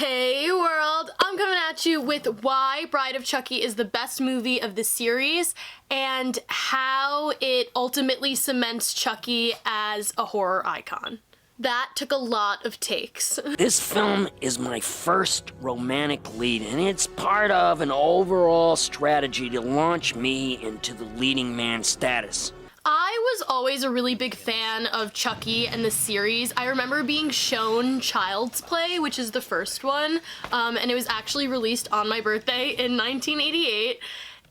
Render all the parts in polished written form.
Hey world, I'm coming at you with why Bride of Chucky is the best movie of the series and how it ultimately cements Chucky as a horror icon. That took a lot of takes. This film is my first romantic lead, and it's part of an overall strategy to launch me into the leading man status. I was always a really big fan of Chucky and the series. I remember being shown Child's Play, which is the first one, and it was actually released on my birthday in 1988,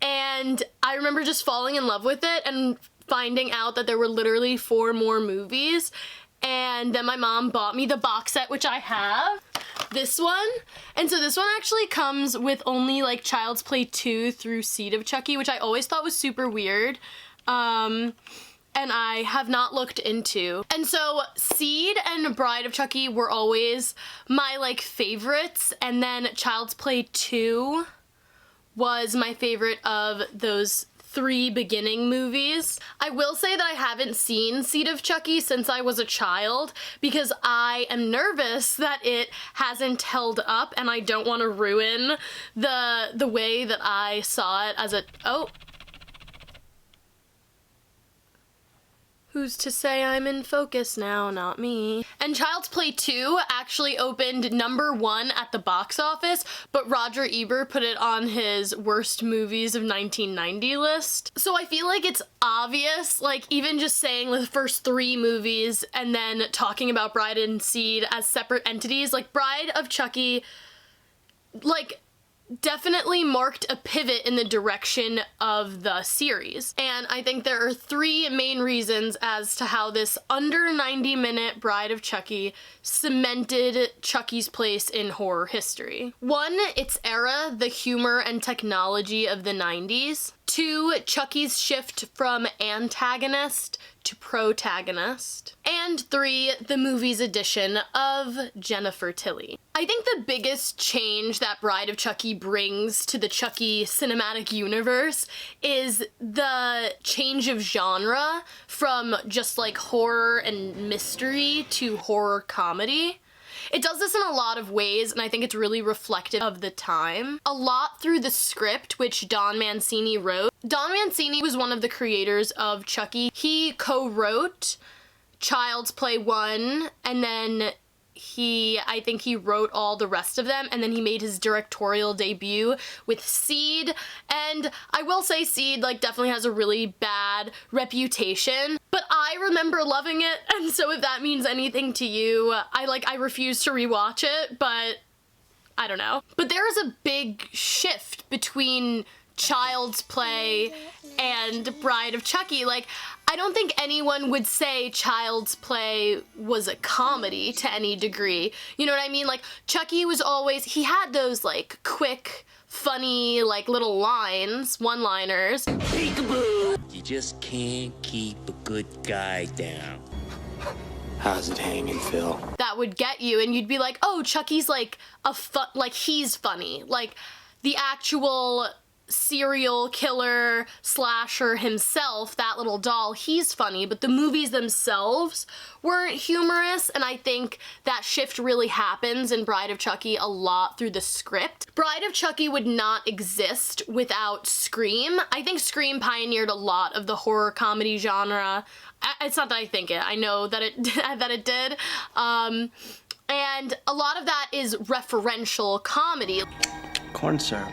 and I remember just falling in love with it and finding out that there were literally 4 more movies, and then my mom bought me the box set, which I have, this one, and so this one actually comes with only like Child's Play 2 through Seed of Chucky, which I always thought was super weird. And I have not looked into. And so Seed and Bride of Chucky were always my like favorites, and then Child's Play 2 was my favorite of those 3 beginning movies. I will say that I haven't seen Seed of Chucky since I was a child because I am nervous that it hasn't held up and I don't want to ruin the way that I saw it as a... Oh. Who's to say I'm in focus now? Not me. And Child's Play 2 actually opened #1 at the box office, but Roger Ebert put it on his worst movies of 1990 list. So I feel like it's obvious, like even just saying the first 3 movies and then talking about Bride and Seed as separate entities, like Bride of Chucky, like, definitely marked a pivot in the direction of the series. And I think there are 3 main reasons as to how this under 90-minute Bride of Chucky cemented Chucky's place in horror history. 1, its era, the humor and technology of the 90s. 2, Chucky's shift from antagonist to protagonist. And 3, the movie's addition of Jennifer Tilly. I think the biggest change that Bride of Chucky brings to the Chucky cinematic universe is the change of genre from just like horror and mystery to horror comedy. It does this in a lot of ways, and I think it's really reflective of the time. A lot through the script, which Don Mancini wrote. Don Mancini was one of the creators of Chucky. He co-wrote Child's Play 1, and then I think he wrote all the rest of them, and then he made his directorial debut with Seed, and I will say Seed like definitely has a really bad reputation, but I remember loving it, and so if that means anything to you, I refuse to rewatch it, but I don't know. But there is a big shift between Child's Play and Bride of Chucky. Like, I don't think anyone would say Child's Play was a comedy to any degree. You know what I mean? Like, Chucky was always, he had those like quick, funny, like little lines, one-liners. Peekaboo! You just can't keep a good guy down. How's it hanging, Phil? That would get you, and you'd be like, oh, Chucky's like he's funny. Like, the actual serial killer slasher himself, that little doll, he's funny, but the movies themselves weren't humorous, and I think that shift really happens in Bride of Chucky a lot through the script. Bride of Chucky would not exist without Scream. I think Scream pioneered a lot of the horror comedy genre. It's not that I think it, I know that it that it did. And a lot of that is referential comedy. Corn syrup.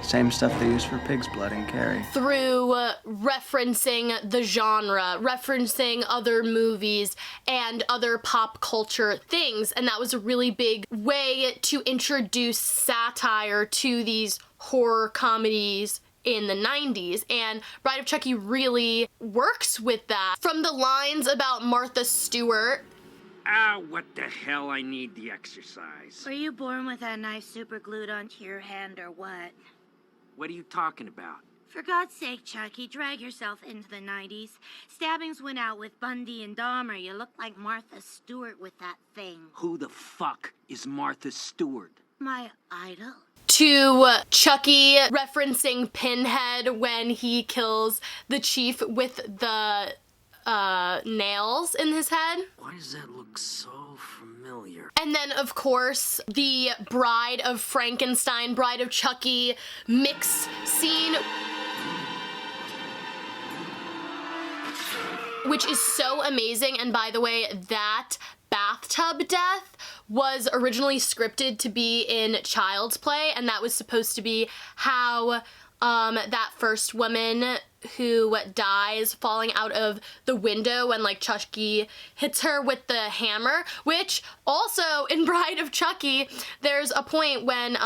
Same stuff they use for pig's blood in Carrie. Through referencing the genre, referencing other movies and other pop culture things, and that was a really big way to introduce satire to these horror comedies in the 90s, and Bride of Chucky really works with that. From the lines about Martha Stewart, Ah, what the hell, I need the exercise. Were you born with that knife super glued onto your hand or what? What are you talking about? For God's sake, Chucky, drag yourself into the 90s. Stabbings went out with Bundy and Dahmer. You look like Martha Stewart with that thing. Who the fuck is Martha Stewart? My idol. To Chucky referencing Pinhead when he kills the chief with the nails in his head. Why does that look so familiar? familiar. And then, of course, the Bride of Frankenstein, Bride of Chucky mix scene, which is so amazing. And by the way, that bathtub death was originally scripted to be in Child's Play, and that was supposed to be how that first woman who dies falling out of the window when like Chucky hits her with the hammer, which also in Bride of Chucky, there's a point when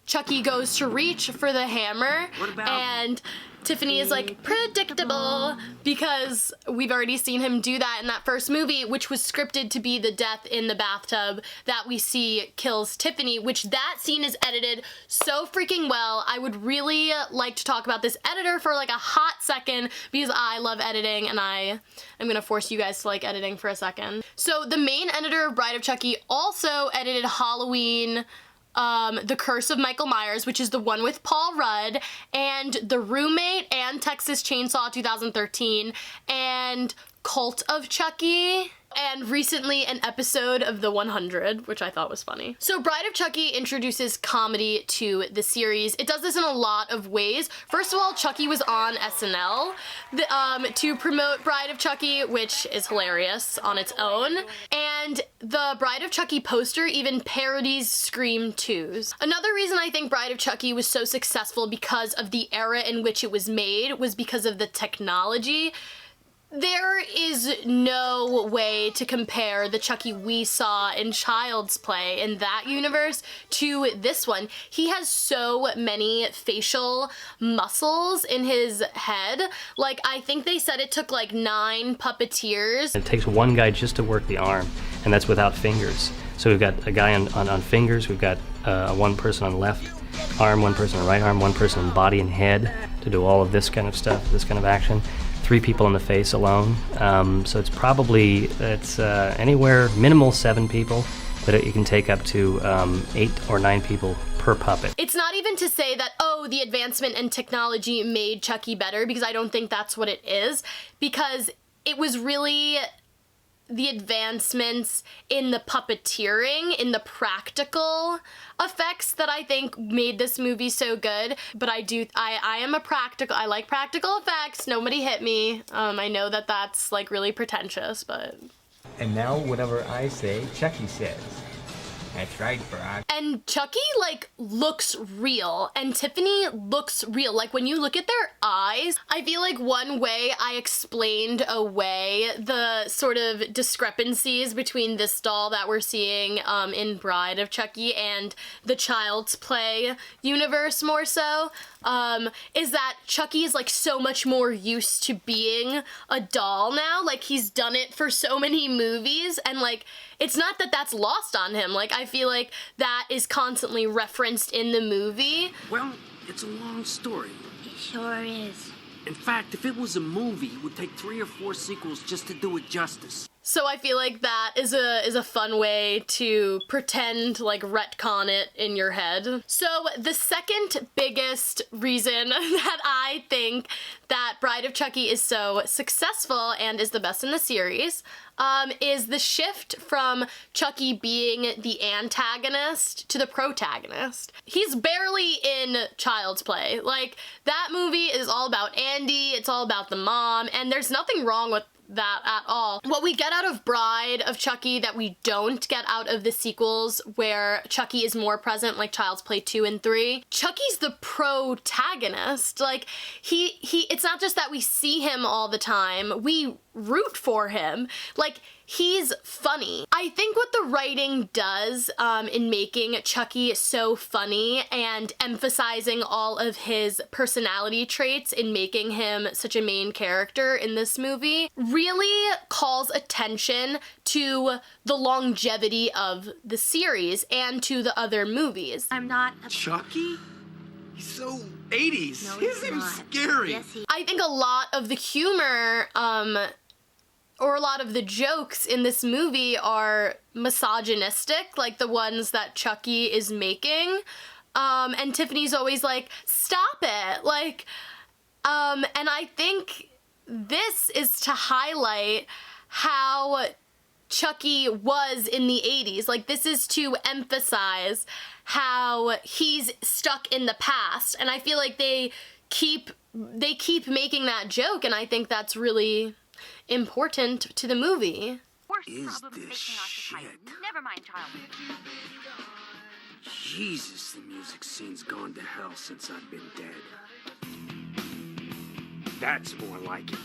Chucky goes to reach for the hammer and Tiffany is like, predictable, because we've already seen him do that in that first movie, which was scripted to be the death in the bathtub that we see kills Tiffany, which that scene is edited so freaking well. I would really like to talk about this editor for like a hot second because I love editing and I'm gonna force you guys to like editing for a second. So the main editor of Bride of Chucky also edited Halloween, The Curse of Michael Myers, which is the one with Paul Rudd, and The Roommate, and Texas Chainsaw 2013, and Cult of Chucky, and recently an episode of The 100, which I thought was funny. So Bride of Chucky introduces comedy to the series. It does this in a lot of ways. First of all, Chucky was on SNL to promote Bride of Chucky, which is hilarious on its own. And the Bride of Chucky poster even parodies Scream 2's. Another reason I think Bride of Chucky was so successful because of the era in which it was made was because of the technology. There is no way to compare the Chucky we saw in Child's Play in that universe to this one. He has so many facial muscles in his head. Like, I think they said it took like 9 puppeteers. It takes one guy just to work the arm, and that's without fingers. So we've got a guy on fingers, we've got one person on left arm, one person on right arm, one person on body and head to do all of this kind of stuff, this kind of action. 3 people in the face alone, so it's probably, anywhere, minimal 7 people, but it can take up to 8 or 9 people per puppet. It's not even to say that, oh, the advancement in technology made Chucky better, because I don't think that's what it is, because it was really the advancements in the puppeteering, in the practical effects that I think made this movie so good. But I like practical effects. Nobody hit me. I know that that's like really pretentious, but. And now whatever I say, Chucky says. That's right, Brock. And Chucky, like, looks real, and Tiffany looks real. Like, when you look at their eyes, I feel like one way I explained away the sort of discrepancies between this doll that we're seeing in Bride of Chucky and the Child's Play universe more so, is that Chucky is, like, so much more used to being a doll now. Like, he's done it for so many movies, and, like, it's not that that's lost on him. Like, I feel like that is constantly referenced in the movie. Well, it's a long story. It sure is. In fact, if it was a movie, it would take 3 or 4 sequels just to do it justice. So I feel like that is a fun way to pretend, like, retcon it in your head. So the second biggest reason that I think that Bride of Chucky is so successful and is the best in the series is the shift from Chucky being the antagonist to the protagonist. He's barely in Child's Play. Like, that movie is all about Andy, it's all about the mom, and there's nothing wrong with that at all. What we get out of Bride of Chucky that we don't get out of the sequels where Chucky is more present, like Child's Play 2 and 3, Chucky's the protagonist. Like, it's not just that we see him all the time, we root for him. Like, he's funny. I think what the writing does in making Chucky so funny and emphasizing all of his personality traits in making him such a main character in this movie really calls attention to the longevity of the series and to the other movies. I'm not a... Chucky? He's so 80s. No, He's he's even not. scary. Yes, he... I think a lot of the humor or a lot of the jokes in this movie are misogynistic, like the ones that Chucky is making. And Tiffany's always like, stop it. Like, and I think this is to highlight how Chucky was in the 80s. Like, this is to emphasize how he's stuck in the past, and I feel like they keep making that joke, and I think that's really important to the movie. Is this shit? Never mind, child. Jesus, the music scene's gone to hell since I've been dead. That's more like it.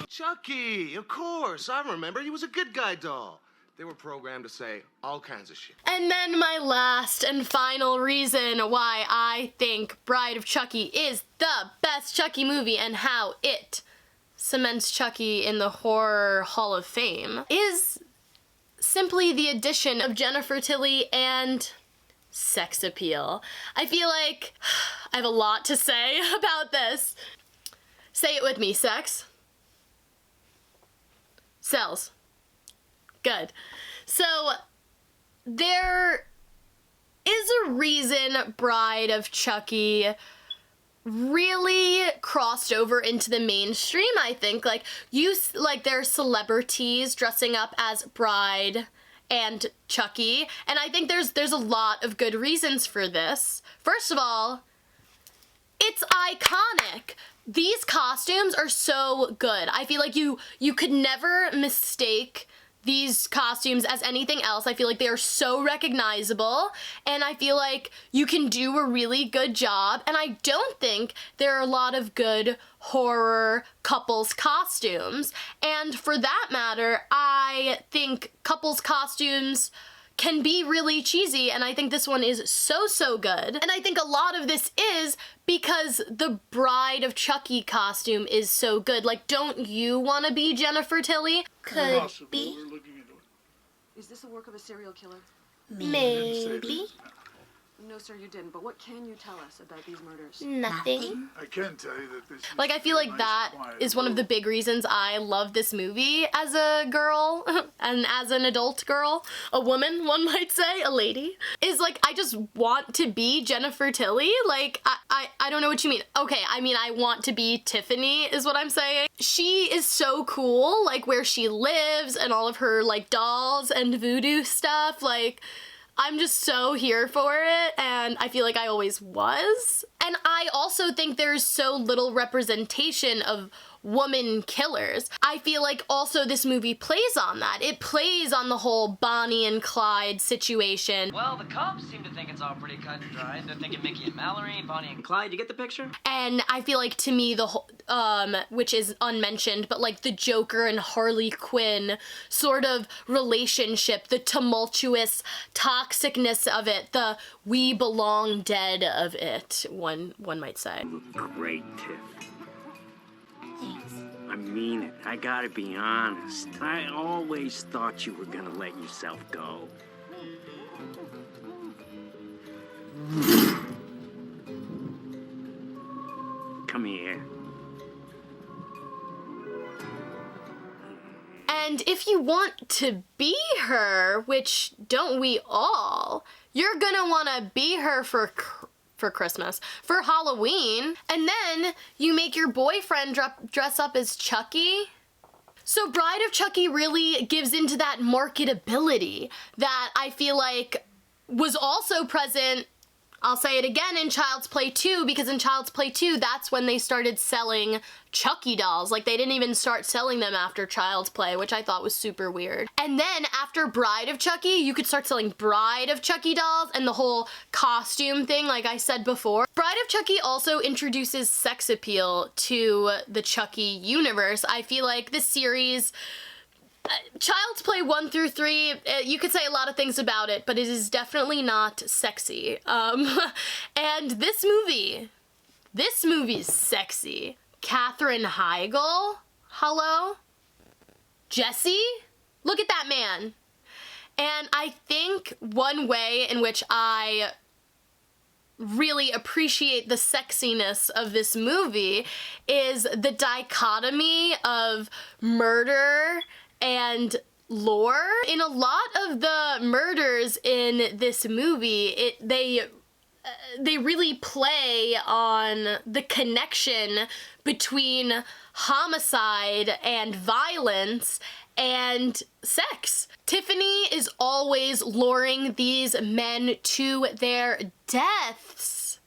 Chucky, of course. I remember. He was a good guy doll. They were programmed to say all kinds of shit. And then my last and final reason why I think Bride of Chucky is the best Chucky movie and how it cements Chucky in the Horror Hall of Fame is simply the addition of Jennifer Tilly and sex appeal. I feel like I have a lot to say about this. Say it with me, sex sells. Good. So there is a reason Bride of Chucky really crossed over into the mainstream, I think. Like, there's celebrities dressing up as Bride and Chucky, and I think there's a lot of good reasons for this. First of all, it's iconic. These costumes are so good. I feel like you could never mistake these costumes as anything else. I feel like they are so recognizable, and I feel like you can do a really good job, and I don't think there are a lot of good horror couples costumes. And for that matter, I think couples costumes can be really cheesy, and I think this one is so good. And I think a lot of this is because the Bride of Chucky costume is so good. Like, don't you want to be Jennifer Tilly? Could be. Is this the work of a serial killer? Maybe. No, sir, you didn't. But what can you tell us about these murders? Nothing. I can tell you that this. Like, I feel like that is one of the big reasons I love this movie as a girl, and as an adult girl, a woman, one might say, a lady, is like, I just want to be Jennifer Tilly. Like, I don't know what you mean. Okay, I mean, I want to be Tiffany is what I'm saying. She is so cool, like, where she lives and all of her, like, dolls and voodoo stuff, like, I'm just so here for it, and I feel like I always was. And I also think there's so little representation of woman killers. I feel like also this movie plays on that. It plays on the whole Bonnie and Clyde situation. Well, the cops seem to think it's all pretty cut and dried. They're thinking Mickey and Mallory, Bonnie and Clyde. You get the picture? And I feel like, to me, the whole, which is unmentioned, but like the Joker and Harley Quinn sort of relationship, the tumultuous toxicness of it, the we belong dead of it, one might say. Great, Tiff. I mean it. I gotta be honest. I always thought you were gonna let yourself go. Come here. And if you want to be her, which don't we all, you're gonna wanna be her for Christmas, for Halloween, and then you make your boyfriend dress up as Chucky. So Bride of Chucky really gives into that marketability that I feel like was also present, I'll say it again, in Child's Play 2, because in Child's Play 2, that's when they started selling Chucky dolls. Like, they didn't even start selling them after Child's Play, which I thought was super weird. And then after Bride of Chucky, you could start selling Bride of Chucky dolls and the whole costume thing, like I said before. Bride of Chucky also introduces sex appeal to the Chucky universe. I feel like this series, Child's Play 1 through 3, you could say a lot of things about it, but it is definitely not sexy. And this movie's sexy. Katherine Heigl, hello? Jesse? Look at that man. And I think one way in which I really appreciate the sexiness of this movie is the dichotomy of murder and lore. In a lot of the murders in this movie, they they really play on the connection between homicide and violence and sex. Tiffany is always luring these men to their deaths.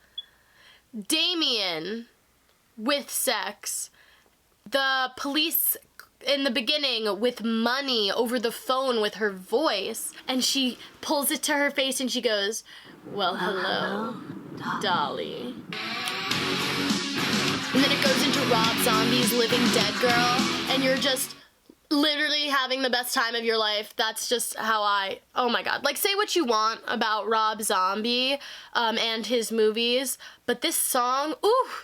Damien with sex. The police in the beginning with money over the phone with her voice. And she pulls it to her face and she goes, "Well, hello, Dolly." And then it goes into Rob Zombie's Living Dead Girl, and you're just literally having the best time of your life. That's just how oh my god. Like, say what you want about Rob Zombie and his movies, but this song,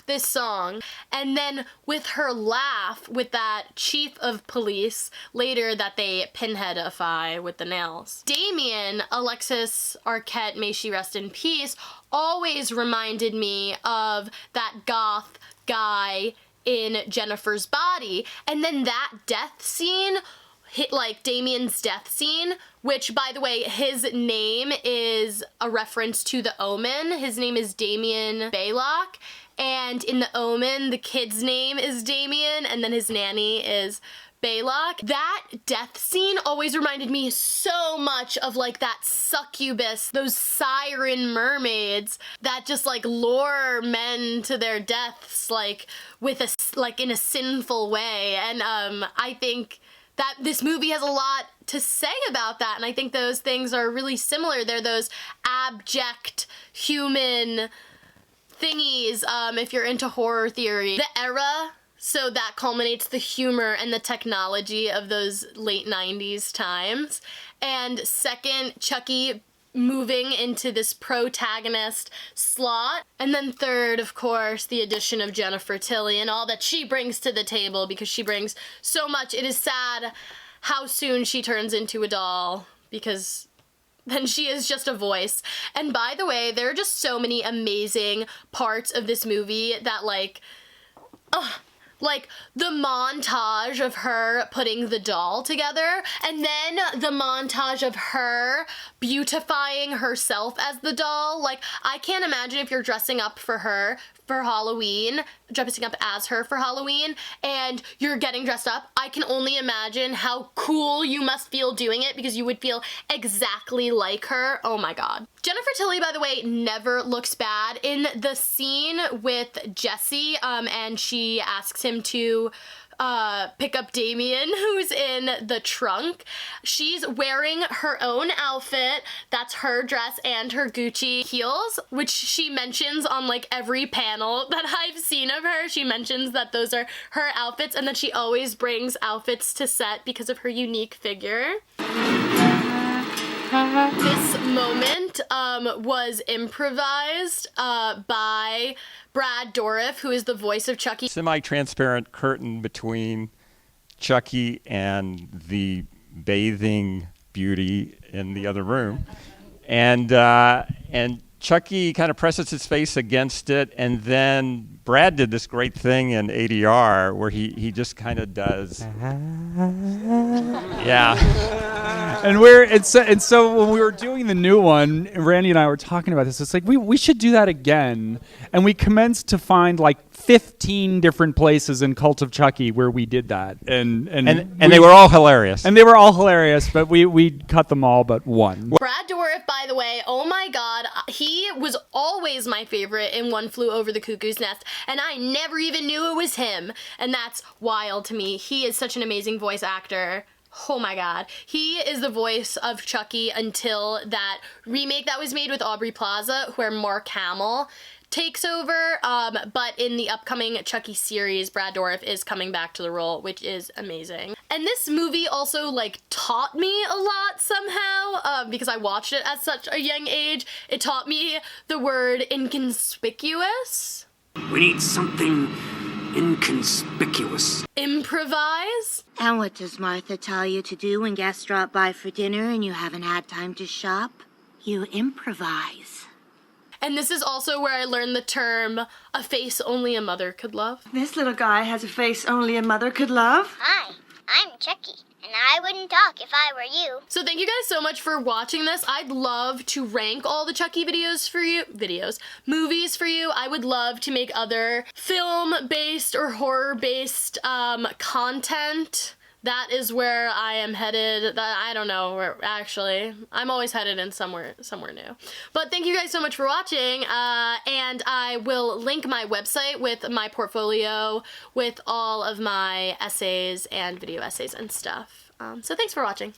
this song. And then with her laugh with that chief of police later that they pinheadify with the nails. Damien, Alexis Arquette, may she rest in peace, always reminded me of that goth guy in Jennifer's Body. And then that death scene hit, like Damien's death scene, which, by the way, his name is a reference to The Omen. His name is Damien Baylock, and in The Omen, the kid's name is Damien, and then his nanny is Baylock. That death scene always reminded me so much of like that succubus, those siren mermaids that just like lure men to their deaths like with in a sinful way. And I think that this movie has a lot to say about that, and I think those things are really similar. They're those abject human thingies, if you're into horror theory. The era, so that culminates the humor and the technology of those late 90s times. And second, Chucky moving into this protagonist slot. And then third, of course, the addition of Jennifer Tilly and all that she brings to the table, because she brings so much. It is sad how soon she turns into a doll, because then she is just a voice. And by the way, there are just so many amazing parts of this movie that like the montage of her putting the doll together, and then the montage of her beautifying herself as the doll. Like, I can't imagine if you're dressing up for her for Halloween, dressing up as her for Halloween, and you're getting dressed up. I can only imagine how cool you must feel doing it, because you would feel exactly like her. Oh my god. Jennifer Tilly, by the way, never looks bad. In the scene with Jesse, and she asks him to pick up Damien, who's in the trunk, she's wearing her own outfit. That's her dress and her Gucci heels, which she mentions on like every panel that I've seen of her. She mentions that those are her outfits, and that she always brings outfits to set because of her unique figure. This moment was improvised by Brad Dourif, who is the voice of Chucky. Semi-transparent curtain between Chucky and the bathing beauty in the other room, and Chucky kind of presses his face against it, and then Brad did this great thing in ADR where he just kind of does, yeah. And so when we were doing the new one, Randy and I were talking about this. It's like we should do that again, and we commenced to find like 15 different places in Cult of Chucky where we did that, and they were all hilarious. And they were all hilarious, but we cut them all but one. Brad Dourif, by the way, oh my god, he was always my favorite in One Flew Over the Cuckoo's Nest, and I never even knew it was him, and that's wild to me. He is such an amazing voice actor. Oh my god. He is the voice of Chucky until that remake that was made with Aubrey Plaza, where Mark Hamill takes over, but in the upcoming Chucky series, Brad Dourif is coming back to the role, which is amazing. And this movie also, like, taught me a lot somehow, because I watched it at such a young age. It taught me the word inconspicuous. We need something inconspicuous. Improvise. And what does Martha tell you to do when guests drop by for dinner and you haven't had time to shop? You improvise. And this is also where I learned the term, a face only a mother could love. This little guy has a face only a mother could love. Hi, I'm Chucky. And I wouldn't talk if I were you. So thank you guys so much for watching this. I'd love to rank all the Chucky movies for you. I would love to make other film-based or horror-based content. That is where I am headed. I don't know where, actually. I'm always headed in somewhere new. But thank you guys so much for watching, and I will link my website with my portfolio with all of my essays and video essays and stuff. So thanks for watching.